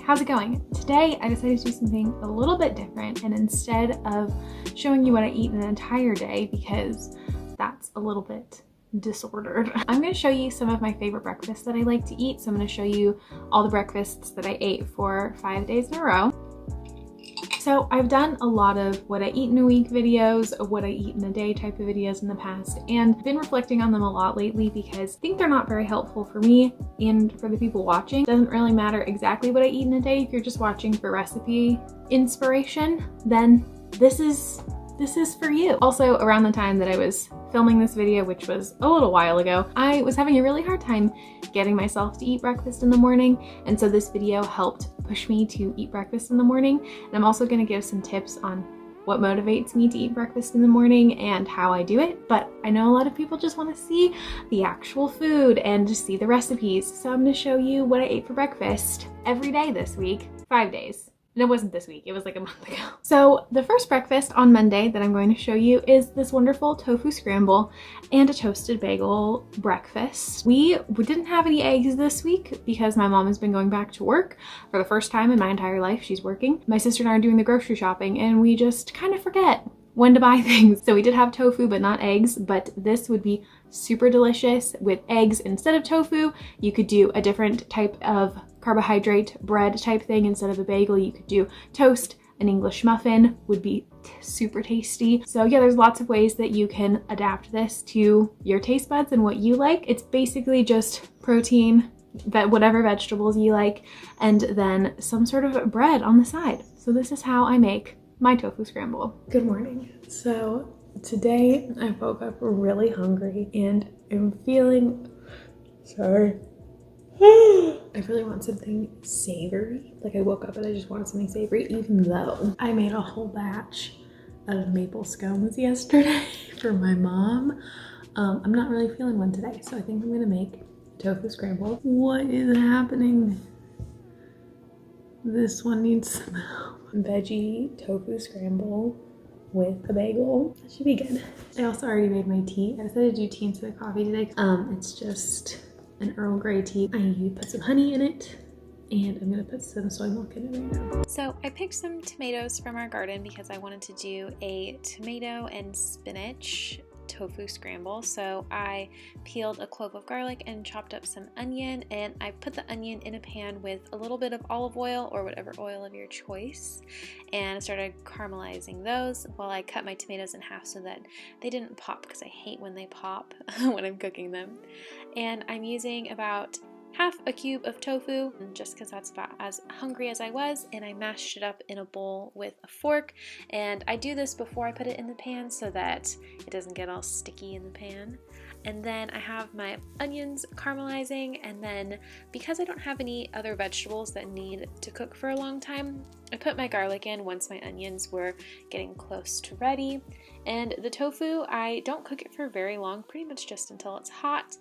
how's it going? Today I decided to do something a little bit different, and instead of showing you what I eat in an entire day, because that's a little bit disordered, I'm going to show you some of my favorite breakfasts that I like to eat. So I'm going to show you all the breakfasts that I ate for 5 days in a row. So I've done a lot of what I eat in a week videos, of what I eat in a day type of videos in the past, and been reflecting on them a lot lately because I think they're not very helpful for me and for the people watching. It doesn't really matter exactly what I eat in a day. If you're just watching for recipe inspiration, then this is for you. Also, around the time that I was filming this video, which was a little while ago, I was having a really hard time getting myself to eat breakfast in the morning, and so this video helped push me to eat breakfast in the morning. And I'm also going to give some tips on what motivates me to eat breakfast in the morning and how I do it. But I know a lot of people just want to see the actual food and just see the recipes, so I'm going to show you what I ate for breakfast every day this week, 5 days. And it wasn't this week, it was like a month ago. So the first breakfast on Monday that I'm going to show you is this wonderful tofu scramble and a toasted bagel breakfast. We didn't have any eggs this week because my mom has been going back to work for the first time in my entire life. She's working. My sister and I are doing the grocery shopping, and we just kind of forget when to buy things. So we did have tofu, but not eggs, but this would be super delicious with eggs instead of tofu. You could do a different type of carbohydrate bread type thing. Instead of a bagel, you could do toast. An English muffin would be super tasty. So yeah, there's lots of ways that you can adapt this to your taste buds and what you like. It's basically just protein, whatever vegetables you like, and then some sort of bread on the side. So this is how I make my tofu scramble. Good morning. So today I woke up really hungry and I'm feeling, I really want something savory. Like, I woke up and I just wanted something savory, even though I made a whole batch of maple scones yesterday for my mom. I'm not really feeling one today, so I think I'm gonna make tofu scramble. What is happening? This one needs some help. Veggie tofu scramble with a bagel. That should be good. I also already made my tea. I decided to do tea instead of coffee today. It's just an Earl Grey tea. I put some honey in it, and I'm gonna put some soy milk in it right now. So I picked some tomatoes from our garden because I wanted to do a tomato and spinach tofu scramble. So I peeled a clove of garlic and chopped up some onion, and I put the onion in a pan with a little bit of olive oil or whatever oil of your choice, and I started caramelizing those while I cut my tomatoes in half so that they didn't pop, because I hate when they pop when I'm cooking them. And I'm using about half a cube of tofu, just because that's about as hungry as I was, and I mashed it up in a bowl with a fork. And I do this before I put it in the pan so that it doesn't get all sticky in the pan. And then I have my onions caramelizing, and then because I don't have any other vegetables that need to cook for a long time, I put my garlic in once my onions were getting close to ready. And the tofu, I don't cook it for very long, pretty much just until it's hot.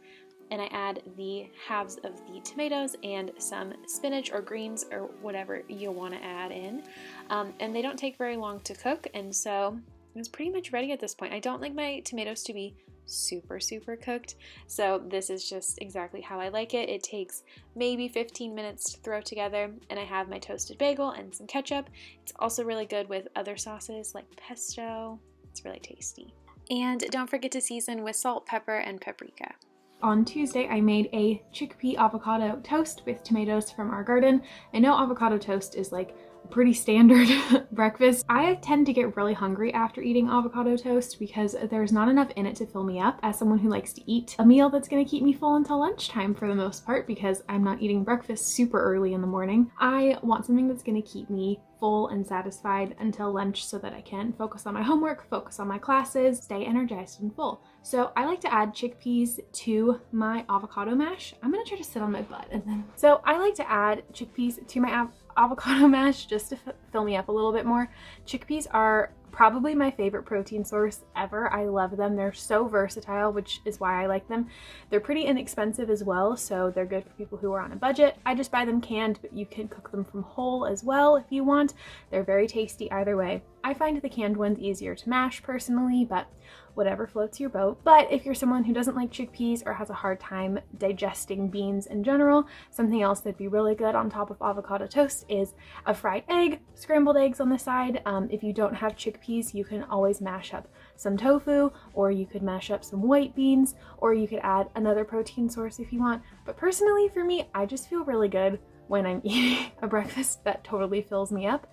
And I add the halves of the tomatoes and some spinach or greens or whatever you want to add in. And they don't take very long to cook, and so it's pretty much ready at this point. I don't like my tomatoes to be super cooked, so this is just exactly how I like it. It takes maybe 15 minutes to throw together, and I have my toasted bagel and some ketchup. It's also really good with other sauces like pesto. It's really tasty. And don't forget to season with salt, pepper, and paprika. On Tuesday, I made a chickpea avocado toast with tomatoes from our garden. I know avocado toast is like a pretty standard breakfast. I tend to get really hungry after eating avocado toast because there's not enough in it to fill me up. As someone who likes to eat a meal that's going to keep me full until lunchtime for the most part, because I'm not eating breakfast super early in the morning, I want something that's going to keep me full and satisfied until lunch so that I can focus on my homework, focus on my classes, stay energized and full. So I like to add chickpeas to my avocado mash. I'm gonna try to sit on my butt and then. So I like to add chickpeas to my avocado mash just to fill me up a little bit more. Chickpeas are Probably my favorite protein source ever. I love them. They're so versatile, which is why I like them. They're pretty inexpensive as well, so they're good for people who are on a budget. I just buy them canned, but you can cook them from whole as well if you want. They're very tasty either way. I find the canned ones easier to mash personally, but whatever floats your boat. But if you're someone who doesn't like chickpeas or has a hard time digesting beans in general, something else that'd be really good on top of avocado toast is a fried egg, scrambled eggs on the side. If you don't have chickpeas, you can always mash up some tofu, or you could mash up some white beans, or you could add another protein source if you want. But personally, for me, I just feel really good when I'm eating a breakfast that totally fills me up.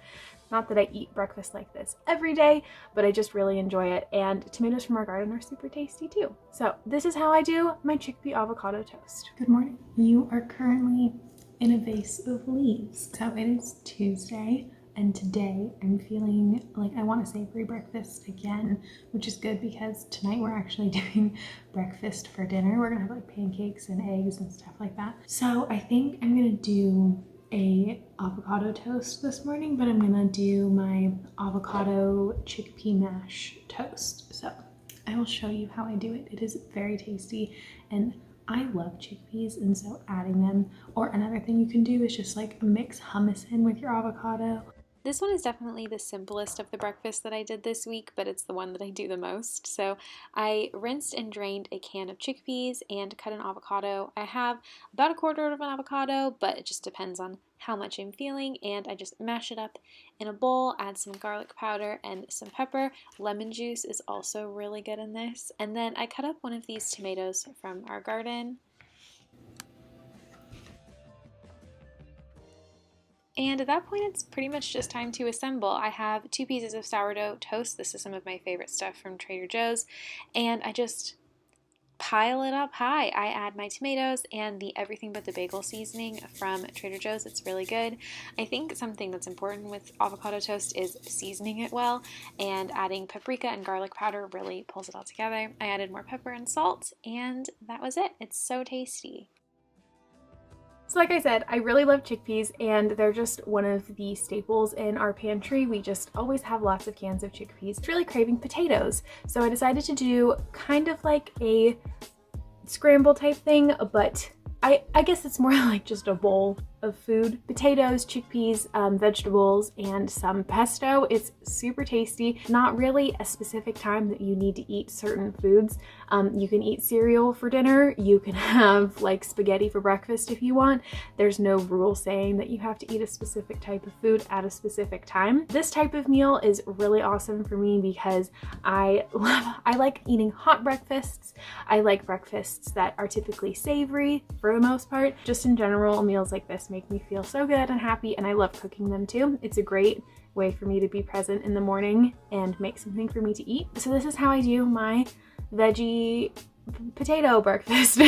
Not that I eat breakfast like this every day, but I just really enjoy it. And tomatoes from our garden are super tasty too. So this is how I do my chickpea avocado toast. Good morning. You are currently in a vase of leaves. So it is Tuesday, and today I'm feeling like I want a savory breakfast again, which is good because tonight we're actually doing breakfast for dinner. We're gonna have like pancakes and eggs and stuff like that. So I think I'm gonna do a avocado toast this morning, but I'm gonna do my avocado chickpea mash toast. So I will show you how I do it. It is very tasty, and I love chickpeas, and so adding them, or another thing you can do is just like mix hummus in with your avocado. This one is definitely the simplest of the breakfasts that I did this week, but it's the one that I do the most. So I rinsed and drained a can of chickpeas and cut an avocado. I have about a quarter of an avocado, but it just depends on how much I'm feeling, and I just mash it up in a bowl, add some garlic powder and some pepper. Lemon juice is also really good in this. And then I cut up one of these tomatoes from our garden. And at that point, it's pretty much just time to assemble. I have 2 pieces of sourdough toast. This is some of my favorite stuff from Trader Joe's. And I just pile it up high. I add my tomatoes and the everything but the bagel seasoning from Trader Joe's. It's really good. I think something that's important with avocado toast is seasoning it well, and adding paprika and garlic powder really pulls it all together. I added more pepper and salt, and that was it. It's so tasty. So like I said, I really love chickpeas, and they're just one of the staples in our pantry. We just always have lots of cans of chickpeas. It's really craving potatoes, so I decided to do kind of like a scramble type thing, but I guess it's more like just a bowl of food. Potatoes, chickpeas, vegetables, and some pesto. It's super tasty. Not really a specific time that you need to eat certain foods. You can eat cereal for dinner. You can have like spaghetti for breakfast if you want. There's no rule saying that you have to eat a specific type of food at a specific time. This type of meal is really awesome for me because I like eating hot breakfasts. I like breakfasts that are typically savory for the most part. Just in general, meals like this make me feel so good and happy, and I love cooking them too. It's a great way for me to be present in the morning and make something for me to eat. So this is how I do my veggie potato breakfast.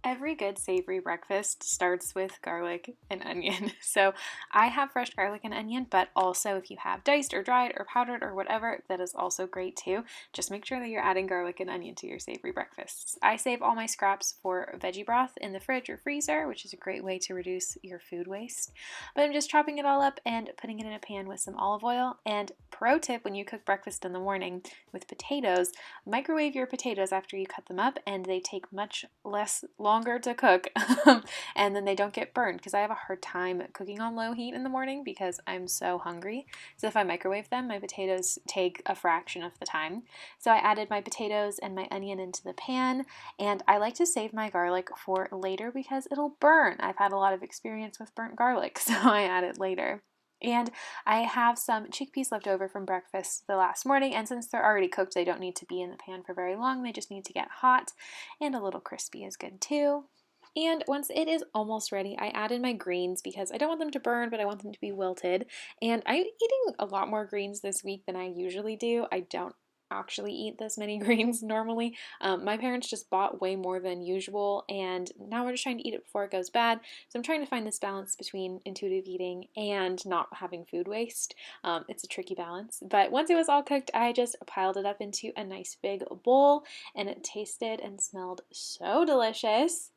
Every good savory breakfast starts with garlic and onion. So I have fresh garlic and onion, but also if you have diced or dried or powdered or whatever, that is also great too. Just make sure that you're adding garlic and onion to your savory breakfasts. I save all my scraps for veggie broth in the fridge or freezer, which is a great way to reduce your food waste. But I'm just chopping it all up and putting it in a pan with some olive oil. And pro tip, when you cook breakfast in the morning with potatoes, microwave your potatoes after you cut them up, and they take much less longer to cook and then they don't get burned, because I have a hard time cooking on low heat in the morning because I'm so hungry. So if I microwave them, my potatoes take a fraction of the time. So I added my potatoes and my onion into the pan, and I like to save my garlic for later because it'll burn. I've had a lot of experience with burnt garlic, so I add it later. And I have some chickpeas left over from breakfast the last morning, and since they're already cooked, they don't need to be in the pan for very long. They just need to get hot, and a little crispy is good too. And once it is almost ready, I add in my greens because I don't want them to burn, but I want them to be wilted. And I'm eating a lot more greens this week than I usually do. I don't actually eat this many greens normally. My parents just bought way more than usual, and now we're just trying to eat it before it goes bad. So I'm trying to find this balance between intuitive eating and not having food waste. It's a tricky balance, but once it was all cooked, I just piled it up into a nice big bowl, and it tasted and smelled so delicious.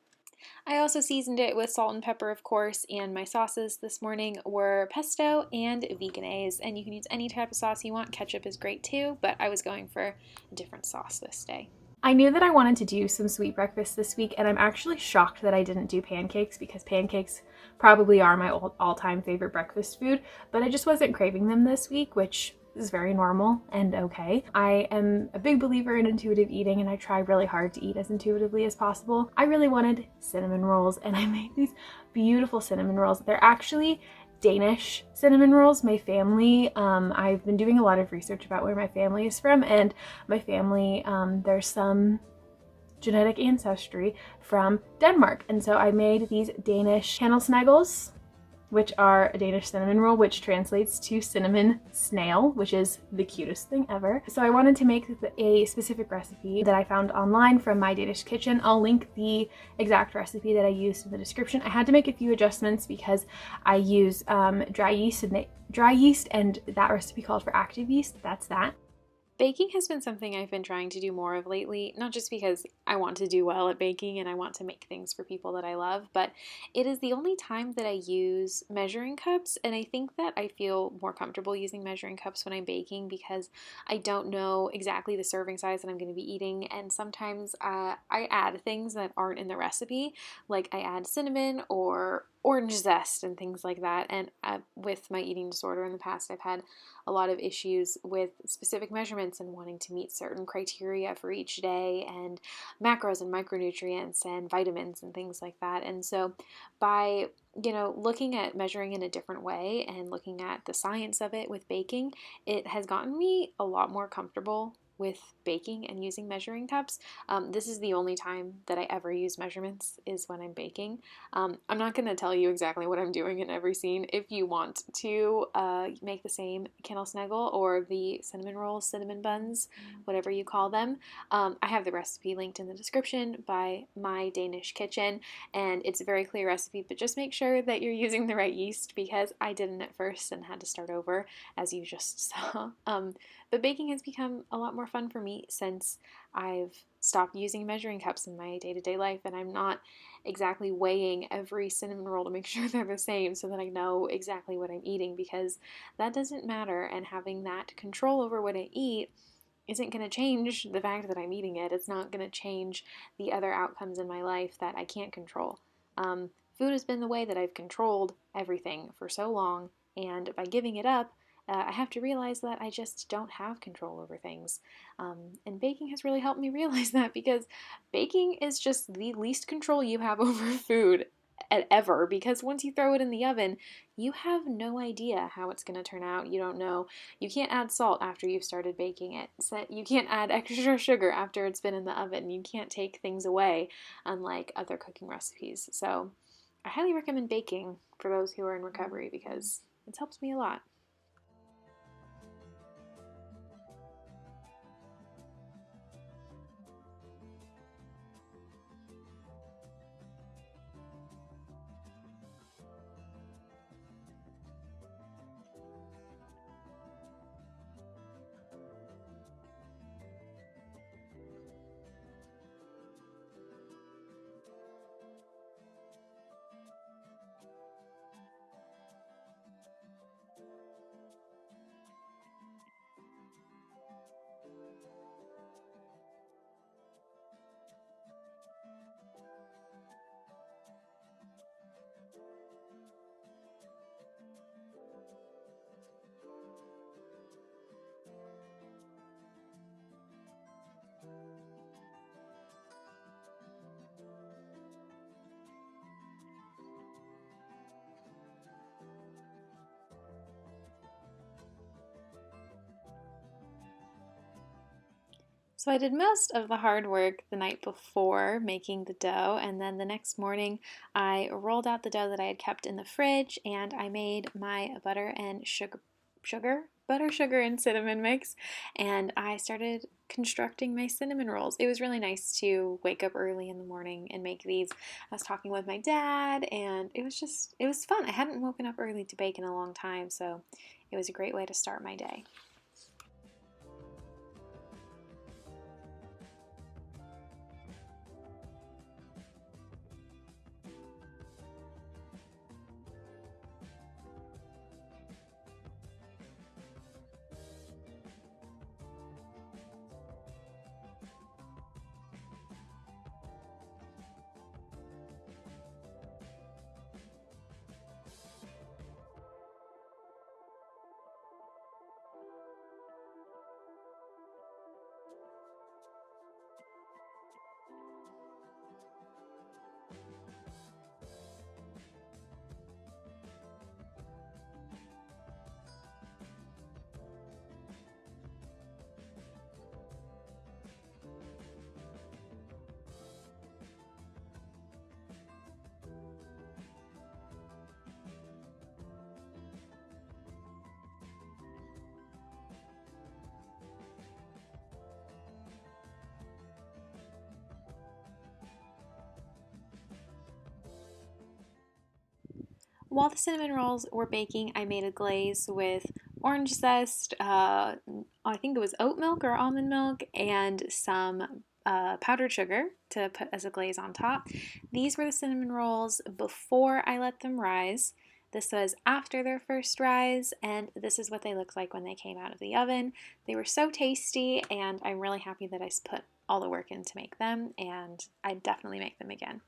I also seasoned it with salt and pepper, of course, and my sauces this morning were pesto and vegenaise, and you can use any type of sauce you want. Ketchup is great too, but I was going for a different sauce this day. I knew that I wanted to do some sweet breakfast this week, and I'm actually shocked that I didn't do pancakes because pancakes probably are my all-time favorite breakfast food, but I just wasn't craving them this week, which is very normal and okay. I am a big believer in intuitive eating, and I try really hard to eat as intuitively as possible. I really wanted cinnamon rolls, and I made these beautiful cinnamon rolls. They're actually Danish cinnamon rolls. My family, I've been doing a lot of research about where my family is from, and my family, there's some genetic ancestry from Denmark, and so I made these Danish candlesnaggles, which are a Danish cinnamon roll, which translates to cinnamon snail, which is the cutest thing ever. So I wanted to make a specific recipe that I found online from My Danish Kitchen. I'll link the exact recipe that I used in the description. I had to make a few adjustments because I use dry yeast, and that recipe called for active yeast. That's that. Baking has been something I've been trying to do more of lately, not just because I want to do well at baking and I want to make things for people that I love, but it is the only time that I use measuring cups, and I think that I feel more comfortable using measuring cups when I'm baking because I don't know exactly the serving size that I'm going to be eating, and sometimes I add things that aren't in the recipe, like I add cinnamon or orange zest and things like that, and with my eating disorder in the past, I've had a lot of issues with specific measurements and wanting to meet certain criteria for each day, and macros and micronutrients and vitamins and things like that. And so by looking at measuring in a different way and looking at the science of it with baking, it has gotten me a lot more comfortable with baking and using measuring cups. This is the only time that I ever use measurements, is when I'm baking. I'm not going to tell you exactly what I'm doing in every scene. If you want to make the same candlesnaggle or the cinnamon rolls, cinnamon buns, whatever you call them, I have the recipe linked in the description by My Danish Kitchen, and it's a very clear recipe, but just make sure that you're using the right yeast, because I didn't at first and had to start over, as you just saw. But baking has become a lot more fun for me since I've stopped using measuring cups in my day-to-day life, and I'm not exactly weighing every cinnamon roll to make sure they're the same so that I know exactly what I'm eating, because that doesn't matter, and having that control over what I eat isn't going to change the fact that I'm eating it. It's not going to change the other outcomes in my life that I can't control. Food has been the way that I've controlled everything for so long, and by giving it up, I have to realize that I just don't have control over things. And baking has really helped me realize that, because baking is just the least control you have over food ever, because once you throw it in the oven, you have no idea how it's going to turn out. You don't know. You can't add salt after you've started baking it. So you can't add extra sugar after it's been in the oven. You can't take things away, unlike other cooking recipes. So I highly recommend baking for those who are in recovery, because it's helped me a lot. So I did most of the hard work the night before making the dough, and then the next morning I rolled out the dough that I had kept in the fridge, and I made my butter, sugar and cinnamon mix, and I started constructing my cinnamon rolls. It was really nice to wake up early in the morning and make these. I was talking with my dad, and it was fun. I hadn't woken up early to bake in a long time, so it was a great way to start my day. while the cinnamon rolls were baking, I made a glaze with orange zest, I think it was oat milk or almond milk, and some powdered sugar to put as a glaze on top. These were the cinnamon rolls before I let them rise. This was after their first rise, and this is what they looked like when they came out of the oven. They were so tasty, and I'm really happy that I put all the work in to make them, and I'd definitely make them again.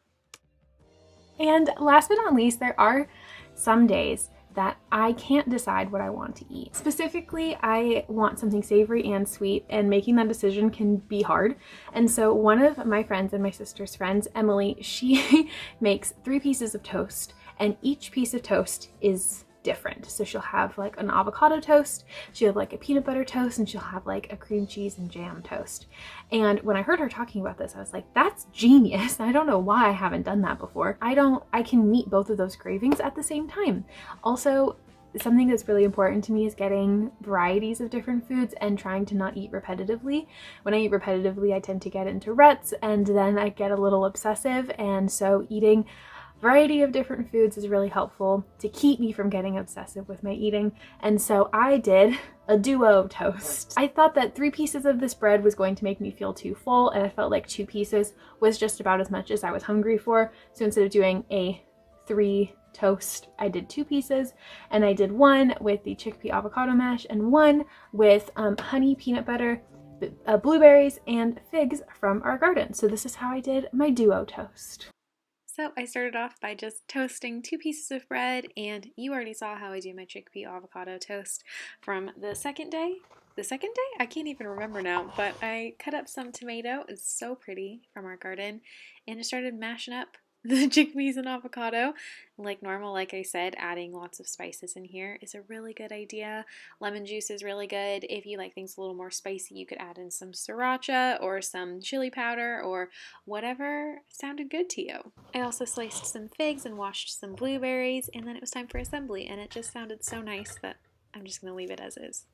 And last but not least, there are some days that I can't decide what I want to eat. Specifically, I want something savory and sweet, and making that decision can be hard. And so one of my friends and my sister's friends, Emily, she makes 3 pieces of toast, and each piece of toast is different. So she'll have like an avocado toast, she'll have like a peanut butter toast, and she'll have like a cream cheese and jam toast. And when I heard her talking about this, I was like, that's genius. I don't know why I haven't done that before. I can meet both of those cravings at the same time. Also, something that's really important to me is getting varieties of different foods and trying to not eat repetitively. When I eat repetitively, I tend to get into ruts, and then I get a little obsessive, and so eating variety of different foods is really helpful to keep me from getting obsessive with my eating. And so I did a duo toast. I thought that 3 pieces of this bread was going to make me feel too full, and I felt like 2 pieces was just about as much as I was hungry for. So instead of doing a 3 toast, I did 2 pieces, and I did one with the chickpea avocado mash and one with honey, peanut butter, blueberries, and figs from our garden. So this is how I did my duo toast. So I started off by just toasting 2 pieces of bread, and you already saw how I do my chickpea avocado toast from the second day. The second day? I can't even remember now, but I cut up some tomato. It's so pretty from our garden, and I started mashing up the chickpeas and avocado. Like normal, like I said, adding lots of spices in here is a really good idea. Lemon juice is really good. If you like things a little more spicy, you could add in some sriracha or some chili powder or whatever sounded good to you. I also sliced some figs and washed some blueberries, and then it was time for assembly, and it just sounded so nice that I'm just going to leave it as is.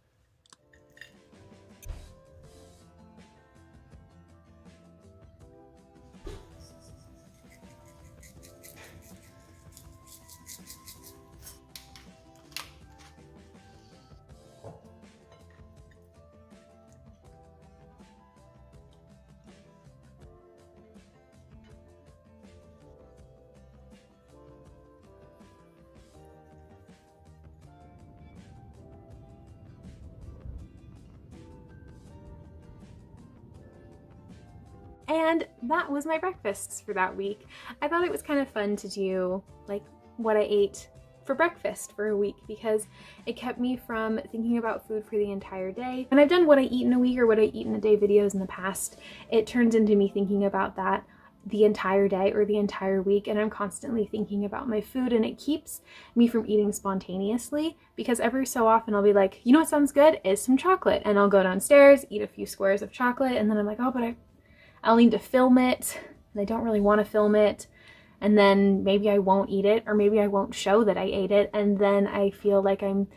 And that was my breakfasts for that week. I thought it was kind of fun to do like what I ate for breakfast for a week, because it kept me from thinking about food for the entire day. When I've done what I eat in a week or what I eat in a day videos in the past, it turns into me thinking about that the entire day or the entire week, and I'm constantly thinking about my food, and it keeps me from eating spontaneously, because every so often I'll be like, you know what sounds good is some chocolate, and I'll go downstairs, eat a few squares of chocolate, and then I'm like, oh, but I'll need to film it, and I don't really want to film it, and then maybe I won't eat it, or maybe I won't show that I ate it, and then I feel like I'm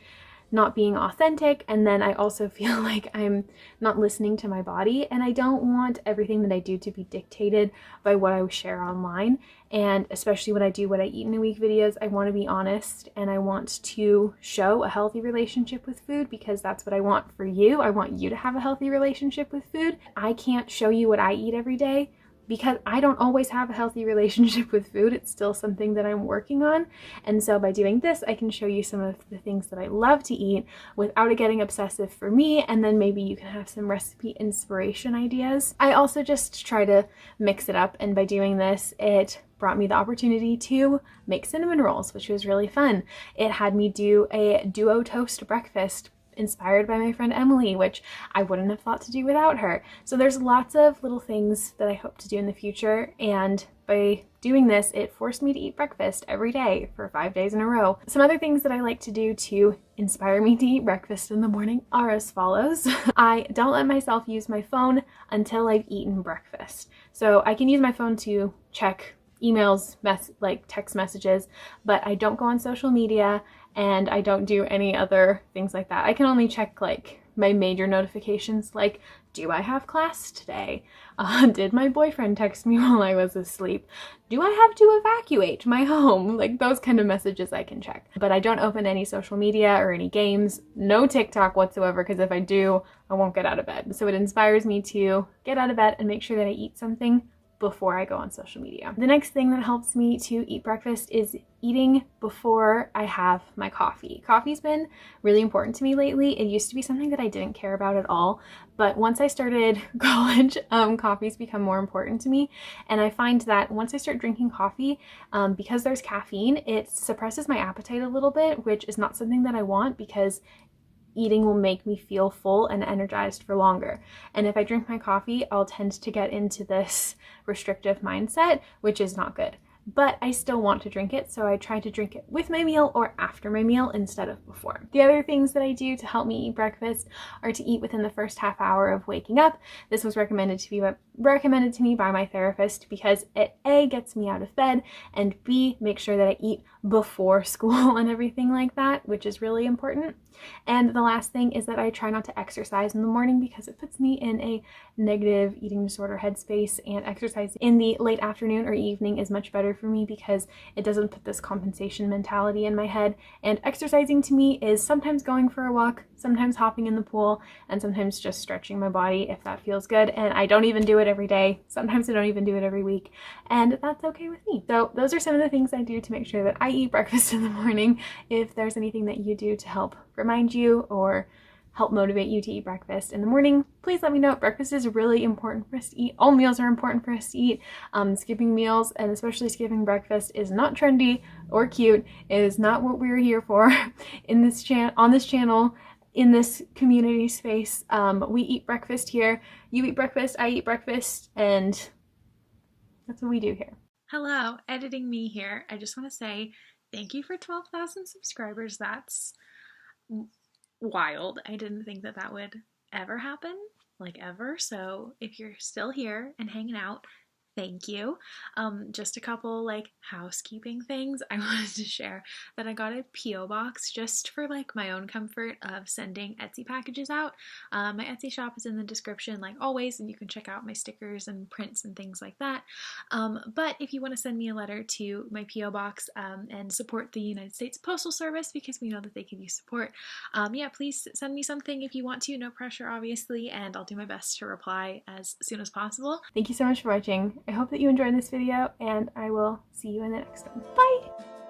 not being authentic, and then I also feel like I'm not listening to my body, and I don't want everything that I do to be dictated by what I share online. And especially when I do what I eat in a week videos, I want to be honest, and I want to show a healthy relationship with food, because that's what I want for you. I want you to have a healthy relationship with food. I can't show you what I eat every day, because I don't always have a healthy relationship with food. It's still something that I'm working on. And so by doing this, I can show you some of the things that I love to eat without it getting obsessive for me. And then maybe you can have some recipe inspiration ideas. I also just try to mix it up. And by doing this, it brought me the opportunity to make cinnamon rolls, which was really fun. It had me do a duo toast breakfast inspired by my friend Emily, which I wouldn't have thought to do without her. So there's lots of little things that I hope to do in the future, and by doing this, it forced me to eat breakfast every day for 5 days in a row. Some other things that I like to do to inspire me to eat breakfast in the morning are as follows. I don't let myself use my phone until I've eaten breakfast. So I can use my phone to check emails, like text messages, but I don't go on social media, and I don't do any other things like that. I can only check like my major notifications like, do I have class today? Did my boyfriend text me while I was asleep? Do I have to evacuate my home? Like those kind of messages I can check. But I don't open any social media or any games, no TikTok whatsoever, because if I do, I won't get out of bed. So it inspires me to get out of bed and make sure that I eat something before I go on social media. The next thing that helps me to eat breakfast is eating before I have my coffee. Coffee's been really important to me lately. It used to be something that I didn't care about at all, but once I started college, coffee's become more important to me. And I find that once I start drinking coffee, because there's caffeine, it suppresses my appetite a little bit, which is not something that I want because eating will make me feel full and energized for longer. And if I drink my coffee, I'll tend to get into this restrictive mindset, which is not good. But I still want to drink it, so I try to drink it with my meal or after my meal instead of before. The other things that I do to help me eat breakfast are to eat within the first half hour of waking up. This was recommended to me by my therapist because it A, gets me out of bed, and B, makes sure that I eat before school and everything like that, which is really important. And the last thing is that I try not to exercise in the morning because it puts me in a negative eating disorder headspace, and exercise in the late afternoon or evening is much better for me because it doesn't put this compensation mentality in my head. And exercising to me is sometimes going for a walk, sometimes hopping in the pool, and sometimes just stretching my body if that feels good. And I don't even do it every day. Sometimes I don't even do it every week, and that's okay with me. So those are some of the things I do to make sure that I eat breakfast in the morning. If there's anything that you do to help remind you or help motivate you to eat breakfast in the morning, please let me know. Breakfast is really important for us to eat. All meals are important for us to eat. Skipping meals, and especially skipping breakfast, is not trendy or cute. It is not what we're here for in this on this channel, in this community space. We eat breakfast here. You eat breakfast, I eat breakfast, and that's what we do here. Hello, editing me here. I just want to say thank you for 12,000 subscribers. That's wild. I didn't think that that would ever happen, like ever. So if you're still here and hanging out, thank you. Just a couple like housekeeping things I wanted to share, that I got a P.O. box just for like my own comfort of sending Etsy packages out. My Etsy shop is in the description like always, and you can check out my stickers and prints and things like that. But if you want to send me a letter to my P.O. box and support the United States Postal Service, because we know that they could use support, yeah, please send me something if you want to. No pressure, obviously, and I'll do my best to reply as soon as possible. Thank you so much for watching. I hope that you enjoyed this video, and I will see you in the next one. Bye!